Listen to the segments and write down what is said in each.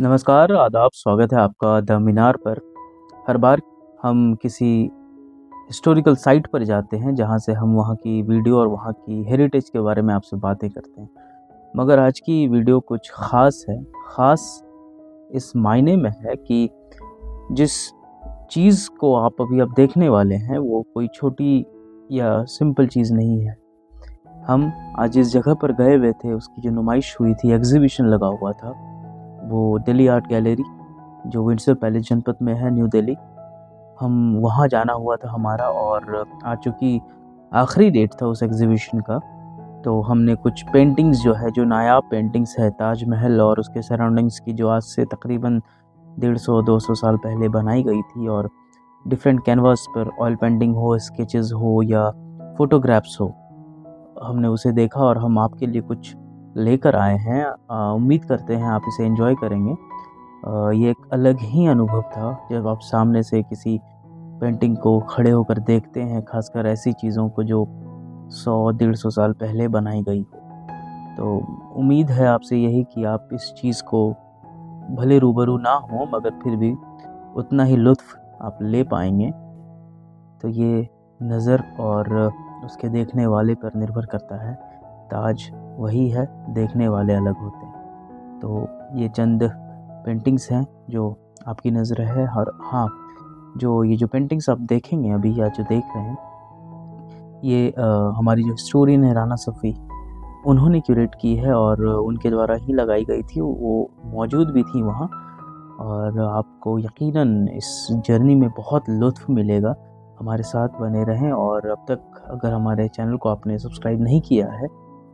नमस्कार, आदाब, स्वागत है आपका द मीनार पर। हर बार हम किसी हिस्टोरिकल साइट पर जाते हैं जहाँ से हम वहाँ की वीडियो और वहाँ की हेरिटेज के बारे में आपसे बातें करते हैं। मगर आज की वीडियो कुछ ख़ास है। ख़ास इस मायने में है कि जिस चीज़ को आप अभी अब देखने वाले हैं वो कोई छोटी या सिंपल चीज़ नहीं है। हम आज जिस जगह पर गए हुए थे उसकी जो नुमाइश हुई थी, एग्ज़िबिशन लगा हुआ था, वो दिल्ली आर्ट गैलरी जो विंडसर पैलेस जनपद में है, न्यू दिल्ली। हम वहाँ जाना हुआ था हमारा, और आज चूँकि आखिरी डेट था उस एग्ज़िबिशन का, तो हमने कुछ पेंटिंग्स जो है, जो नायाब पेंटिंग्स है ताजमहल और उसके सराउंडिंग्स की, जो आज से तकरीबन 150-200 साल पहले बनाई गई थी, और डिफरेंट कैनवास पर ऑयल पेंटिंग हो, स्केचेस हो या फ़ोटोग्राफ्स हो, हमने उसे देखा और हम आपके लिए कुछ लेकर आए हैं। उम्मीद करते हैं आप इसे एंजॉय करेंगे। ये एक अलग ही अनुभव था जब आप सामने से किसी पेंटिंग को खड़े होकर देखते हैं, खासकर ऐसी चीज़ों को जो 100-150 साल पहले बनाई गई हो। तो उम्मीद है आपसे यही कि आप इस चीज़ को भले रूबरू ना हो, मगर फिर भी उतना ही लुत्फ़ आप ले पाएँगे। तो ये नज़र और उसके देखने वाले पर निर्भर करता है। ताज वही है, देखने वाले अलग होते हैं। तो ये चंद पेंटिंग्स हैं जो आपकी नज़र है। और हाँ, ये जो पेंटिंग्स आप देखेंगे अभी या जो देख रहे हैं, ये हमारी जो हिस्टोरियन है राना सफ़ी, उन्होंने क्यूरेट की है और उनके द्वारा ही लगाई गई थी। वो मौजूद भी थी वहाँ, और आपको यकीनन इस जर्नी में बहुत लुत्फ़ मिलेगा। हमारे साथ बने रहें, और अब तक अगर हमारे चैनल को आपने सब्सक्राइब नहीं किया है,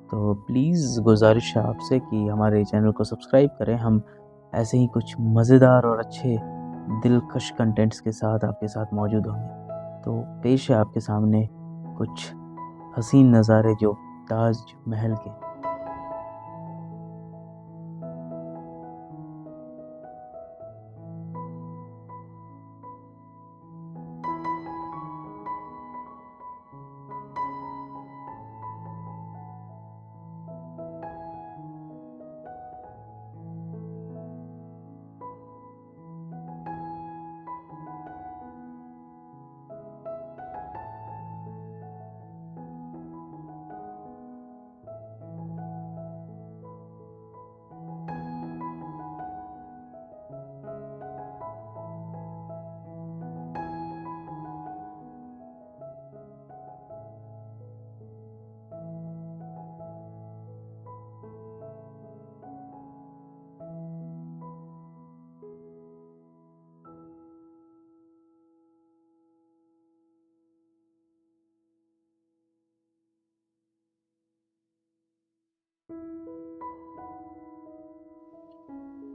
तो प्लीज़ गुज़ारिश है आपसे कि हमारे चैनल को सब्सक्राइब करें। हम ऐसे ही कुछ मज़ेदार और अच्छे दिलकश कंटेंट्स के साथ आपके साथ मौजूद होंगे। तो पेश है आपके सामने कुछ हसीन नज़ारे जो ताज महल के।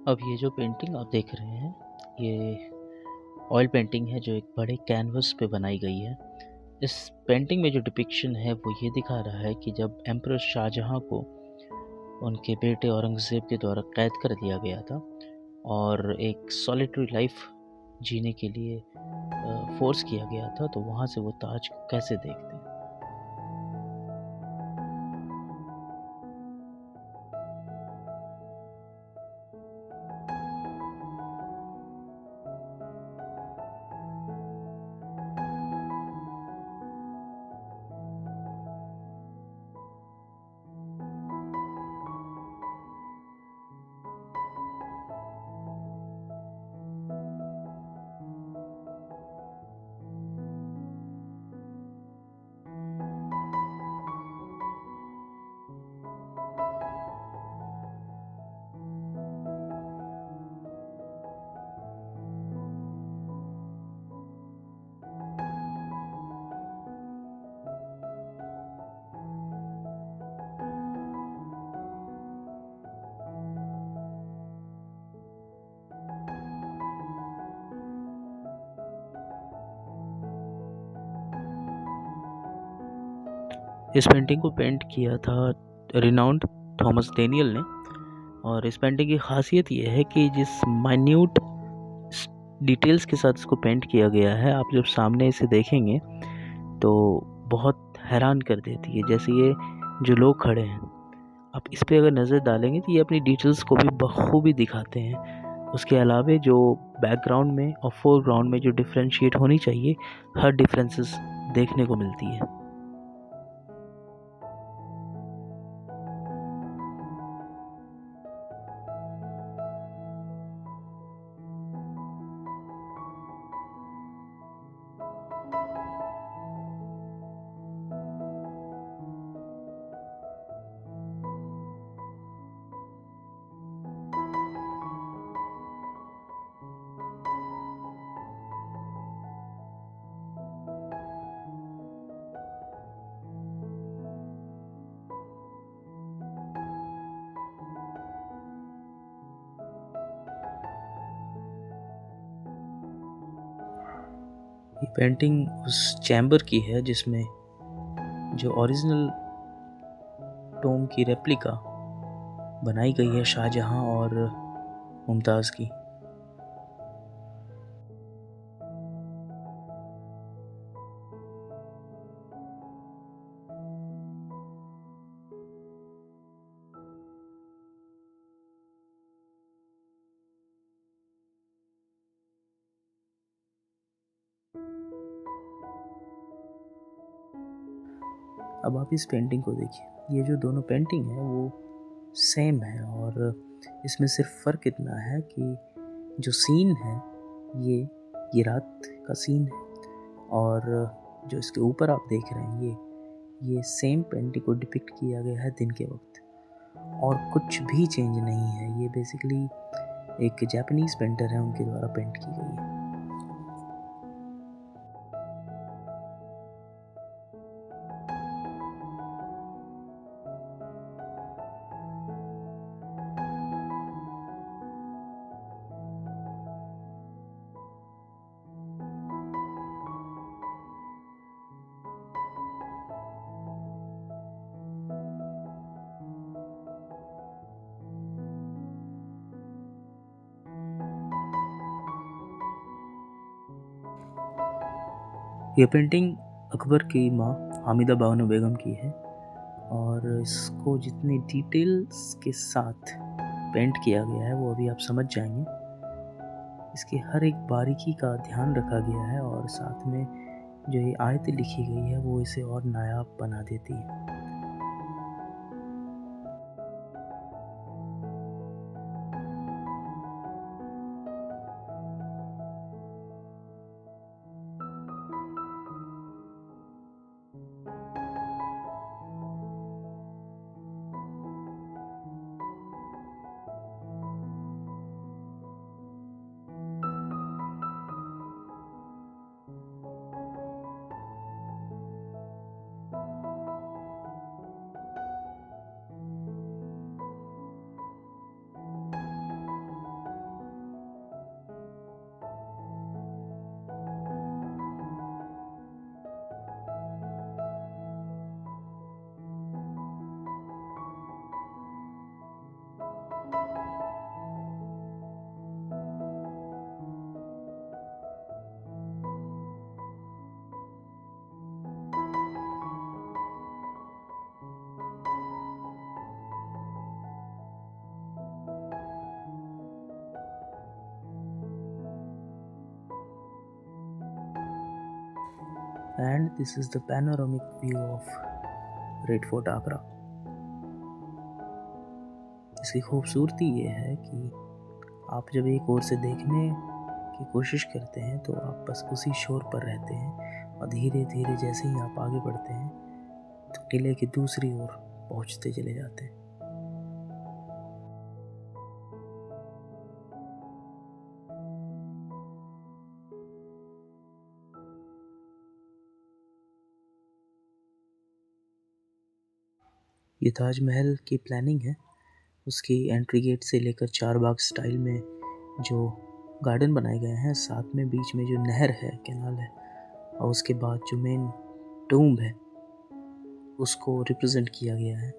अब ये जो पेंटिंग आप देख रहे हैं, ये ऑयल पेंटिंग है जो एक बड़े कैनवस पे बनाई गई है। इस पेंटिंग में जो डिपिक्शन है वो ये दिखा रहा है कि जब एम्परर शाहजहां को उनके बेटे औरंगज़ेब के द्वारा कैद कर दिया गया था और एक सॉलिटरी लाइफ जीने के लिए फोर्स किया गया था, तो वहाँ से वो ताज कैसे देखते हैं। इस पेंटिंग को पेंट किया था रिनाउंड थॉमस डेनियल ने, और इस पेंटिंग की खासियत ये है कि जिस माइन्यूट डिटेल्स के साथ इसको पेंट किया गया है, आप जब सामने इसे देखेंगे तो बहुत हैरान कर देती है। जैसे ये जो लोग खड़े हैं, आप इस पे अगर नज़र डालेंगे तो ये अपनी डिटेल्स को भी बखूबी दिखाते हैं। उसके अलावे जो बैकग्राउंड में और फोरग्राउंड में जो डिफ्रेंशिएट होनी चाहिए, हर डिफरेंसेस देखने को मिलती है। ये पेंटिंग उस चैम्बर की है जिसमें जो ओरिजिनल टोम की रेप्लिका बनाई गई है शाहजहां और मुमताज़ की। अब आप इस पेंटिंग को देखिए, ये जो दोनों पेंटिंग है वो सेम है, और इसमें सिर्फ फ़र्क इतना है कि जो सीन है ये रात का सीन है, और जो इसके ऊपर आप देख रहे हैं ये सेम पेंटिंग को डिपिक्ट किया गया है दिन के वक्त, और कुछ भी चेंज नहीं है। ये बेसिकली एक जापानीज़ पेंटर है, उनके द्वारा पेंट की गई है। ये पेंटिंग अकबर की माँ हामिदा बानो बेगम की है, और इसको जितनी डिटेल्स के साथ पेंट किया गया है वो अभी आप समझ जाएंगे। इसकी हर एक बारीकी का ध्यान रखा गया है, और साथ में जो ये आयतें लिखी गई है वो इसे और नायाब बना देती है। And this is the panoramic view of Red Fort Agra. इसकी खूबसूरती ये है कि आप जब एक ओर से देखने की कोशिश करते हैं तो आप बस उसी शोर पर रहते हैं, और धीरे धीरे जैसे ही आप आगे बढ़ते हैं तो किले की दूसरी ओर पहुंचते चले जाते हैं। ये ताजमहल की प्लानिंग है। उसकी एंट्री गेट से लेकर चारबाग स्टाइल में जो गार्डन बनाए गए हैं, साथ में बीच में जो नहर है, कैनाल है, और उसके बाद जो मेन टूम्ब है उसको रिप्रेजेंट किया गया है।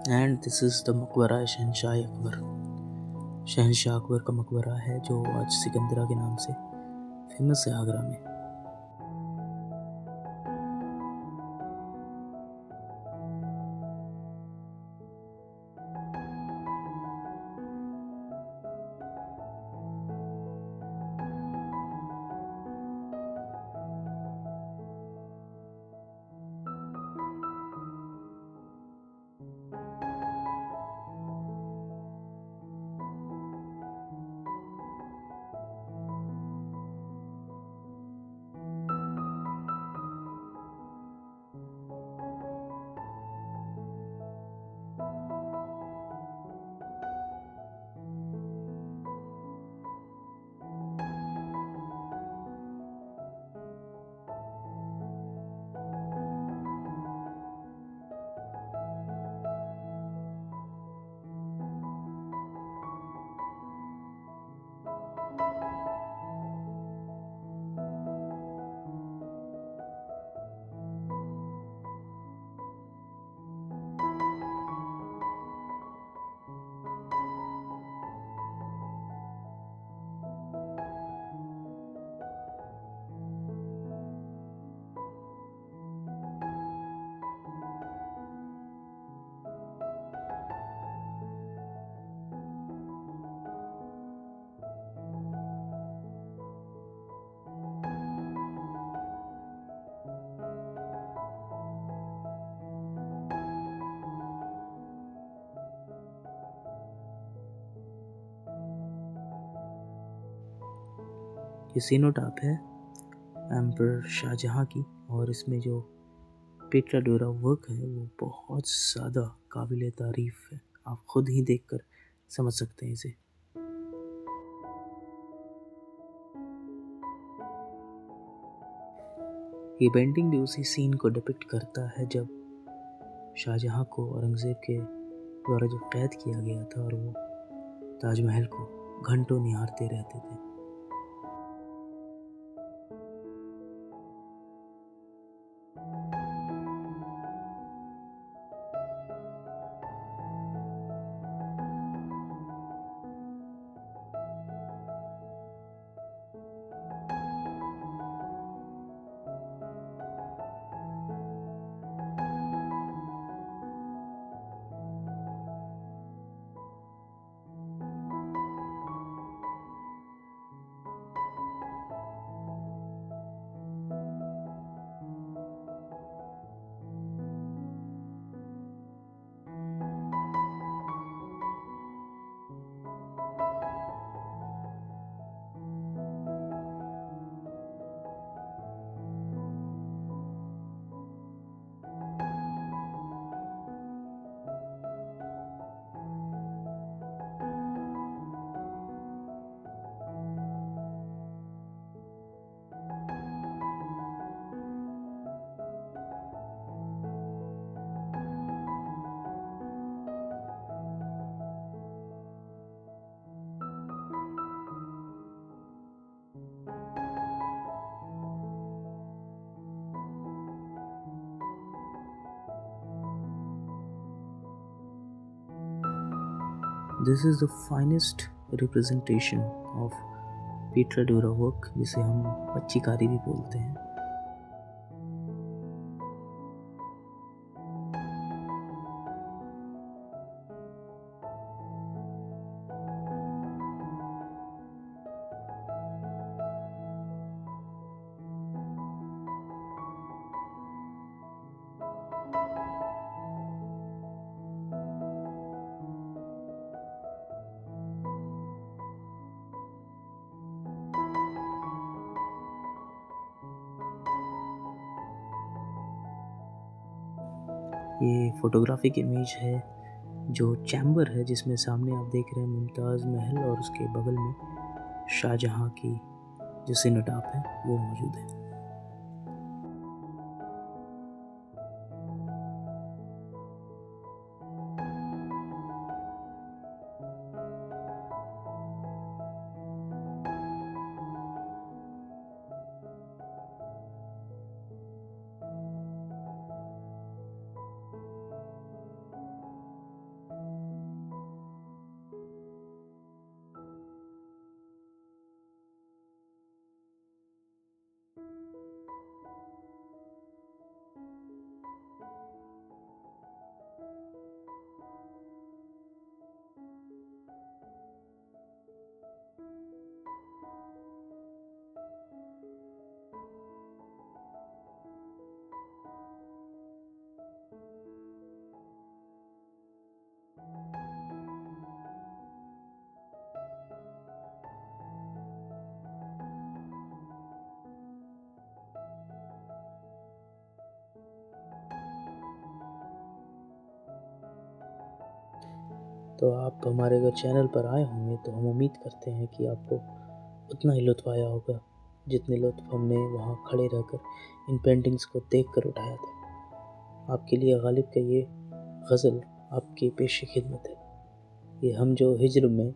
एंड दिस इज़ द मकबरा शहनशाह अकबर। शहनशाह अकबर का मकबरा है जो आज सिकंदरा के नाम से फेमस है आगरा में। ये सीनोटाप है एम्पर शाहजहां की, और इसमें जो पीटरा डोरा वर्क है वो बहुत ज़्यादा काबिल तारीफ़ है। आप खुद ही देखकर समझ सकते हैं इसे। ये पेंटिंग भी उसी सीन को डिपिक्ट करता है जब शाहजहां को औरंगज़ेब के द्वारा जब कैद किया गया था और वो ताजमहल को घंटों निहारते रहते थे। This is the finest representation of pietra dura work, जिसे हम पच्चीकारी भी बोलते हैं। ये फोटोग्राफिक इमेज है जो चैम्बर है, जिसमें सामने आप देख रहे हैं मुमताज़ महल और उसके बगल में शाहजहां की जो सिनोटाप है वो मौजूद है। तो आप हमारे अगर चैनल पर आए होंगे तो हम उम्मीद करते हैं कि आपको उतना ही लुत्फ़ आया होगा जितने लुत्फ़ हमने वहाँ खड़े रहकर इन पेंटिंग्स को देख कर उठाया था। आपके लिए गालिब का ये गज़ल आपकी पेश खिदमत है। ये हम जो हिज्र में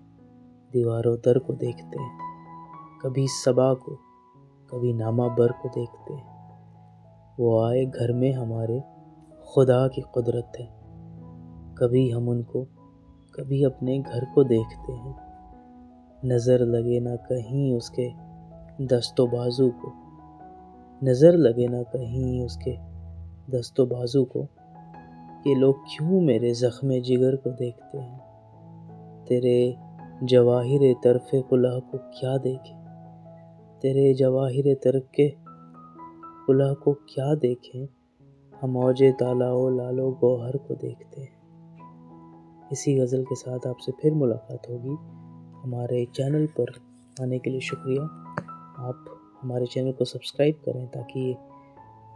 दीवारों दर को देखते हैं, कभी सबा को कभी नामा बर को देखते हैं, वो आए घर में हमारे खुदा की कुदरत है। कभी हम उनको कभी अपने घर को देखते हैं, नज़र लगे ना कहीं उसके दस्तो बाजू को, नज़र लगे ना कहीं उसके दस्तो बाजू को, ये लोग क्यों मेरे ज़ख्मे जिगर को देखते हैं। तेरे जवाहिर तरफ़े कुल्हा को क्या देखें, तेरे जवाहिर तरफ़े कुल्हा को क्या देखें, हम औजे तालाओ लालो गौहर को देखते हैं। इसी गज़ल के साथ आपसे फिर मुलाकात होगी। हमारे चैनल पर आने के लिए शुक्रिया। आप हमारे चैनल को सब्सक्राइब करें ताकि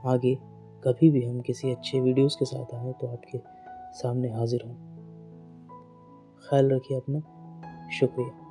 आगे कभी भी हम किसी अच्छे वीडियोस के साथ आएँ तो आपके सामने हाज़िर हों। ख्याल रखिए अपना। शुक्रिया।